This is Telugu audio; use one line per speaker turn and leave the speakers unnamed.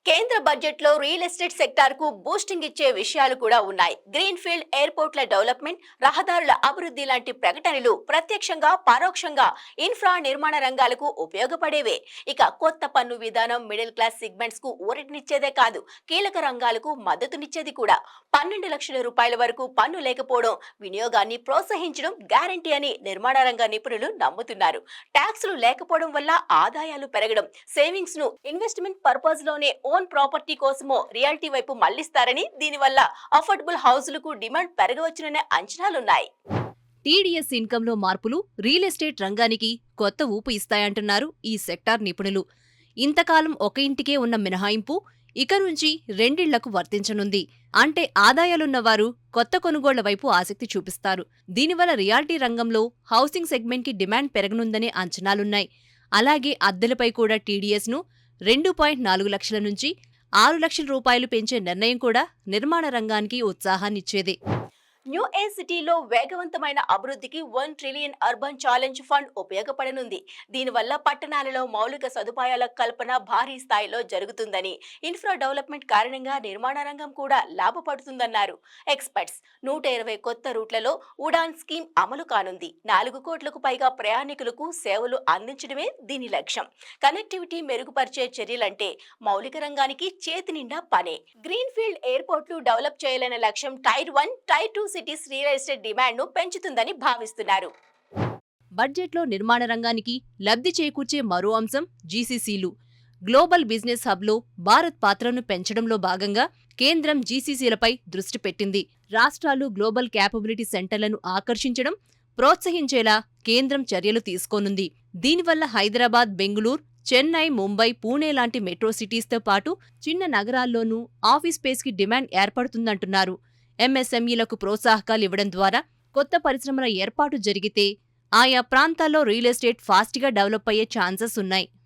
కేంద్ర బడ్జెట్లో రియల్ ఎస్టేట్ సెక్టార్ కు బూస్టింగ్ ఇచ్చే విషయాలు కూడా ఉన్నాయి. గ్రీన్ ఫీల్డ్ ఎయిర్పోర్ట్ల డెవలప్మెంట్, రహదారుల అభివృద్ధి లాంటి ప్రకటనలు ప్రత్యక్షంగా పరోక్షంగా ఇన్ఫ్రా నిర్మాణ రంగాలకు ఉపయోగపడేవే. ఇక కొత్త పన్ను విధానం మిడిల్ క్లాస్ సెగ్మెంట్స్ కు ఊరటనిచ్చేదే కాదు, కీలక రంగాలకు మద్దతునిచ్చేది కూడా. 12 లక్షల రూపాయల వరకు పన్ను లేకపోవడం వినియోగాన్ని ప్రోత్సహించడం గ్యారంటీ అని నిర్మాణ రంగ నిపుణులు నమ్ముతున్నారు. ట్యాక్సులు లేకపోవడం వల్ల ఆదాయాలు పెరగడం, సేవింగ్స్ ను ఇన్వెస్ట్మెంట్ పర్పస్ లోనే ఓన్ ప్రాపర్టీ కోసమో రియాలిటీ వైపు మళ్లిస్తారని, దీనివల్ల అఫోర్డబుల్ హౌసులకు డిమాండ్ పెరగవచ్చుననే అంచనాలున్నాయి.
టీడీఎస్ ఇన్కంలో మార్పులు రియల్ ఎస్టేట్ రంగానికి కొత్త ఊపు ఇస్తాయంటున్నారు ఈ సెక్టార్ నిపుణులు. ఇంతకాలం ఒక ఇంటికే ఉన్న మినహాయింపు ఇక నుంచి రెండిళ్లకు వర్తించనుంది. అంటే ఆదాయాలున్నవారు కొత్త కొనుగోళ్ల వైపు ఆసక్తి చూపిస్తారు. దీనివల్ల రియాలిటీ రంగంలో హౌసింగ్ సెగ్మెంట్కి డిమాండ్ పెరగనుందనే అంచనాలున్నాయి. అలాగే అద్దెలపై కూడా టీడీఎస్ను 2.4 లక్షల నుంచి 6 లక్షల రూపాయలు పెంచే నిర్ణయం కూడా నిర్మాణ రంగానికి ఉత్సాహాన్నిచ్చేదే.
న్యూ ఏజ్ సిటీలో వేగవంతమైన అభివృద్ధికి 1 ట్రిలియన్ అర్బన్ ఛాలెంజ్ ఫండ్ ఉపయోగపడనుంది. దీనివల్ల పట్టణాలలో మౌలిక సదుపాయాల కల్పన భారీ స్థాయిలో జరుగుతుందని, ఇన్ఫ్రా డెవలప్మెంట్ కారణంగా నిర్మాణ రంగం కూడా లాభపడుతుందన్నారు ఎక్స్పర్ట్స్. 120 కొత్త రూట్లలో ఉడాన్ స్కీమ్ అమలు కానుంది. 4 కోట్లకు పైగా ప్రయాణికులకు సేవలు అందించడమే దీని లక్ష్యం. కనెక్టివిటీ మెరుగుపరిచే చర్యలంటే మౌలిక రంగానికి చేతి నిండా పనే. గ్రీన్ ఫీల్డ్ ఎయిర్పోర్ట్లు డెవలప్ చేయాలనే లక్ష్యం tier 1, tier 2 cities real estate demand ను పెంచుతుందని భావిస్తున్నారు.
బడ్జెట్లో నిర్మాణ రంగానికి లబ్ధి చేకూర్చే మరో అంశం జీసీసీలు. గ్లోబల్ బిజినెస్ హబ్లో భారత్ పాత్రను పెంచడంలో భాగంగా కేంద్రం జీసీసీలపై దృష్టి పెట్టింది. రాష్ట్రాలు గ్లోబల్ క్యాపబిలిటీ సెంటర్లను ఆకర్షించడం, ప్రోత్సహించేలా కేంద్రం చర్యలు తీసుకోనుంది. దీనివల్ల హైదరాబాద్, బెంగుళూరు, చెన్నై, ముంబై, పూణే లాంటి మెట్రో సిటీస్తో పాటు చిన్న నగరాల్లోనూ ఆఫీస్ స్పేస్కి డిమాండ్ ఏర్పడుతుందంటున్నారు. ఎంఎస్ఎంఈలకు ప్రోత్సాహకాలివ్వడం ద్వారా కొత్త పరిశ్రమల ఏర్పాటు జరిగితే ఆయా ప్రాంతాల్లో రియల్ ఎస్టేట్ ఫాస్ట్గా డెవలప్ అయ్యే ఛాన్సెస్ ఉన్నాయి.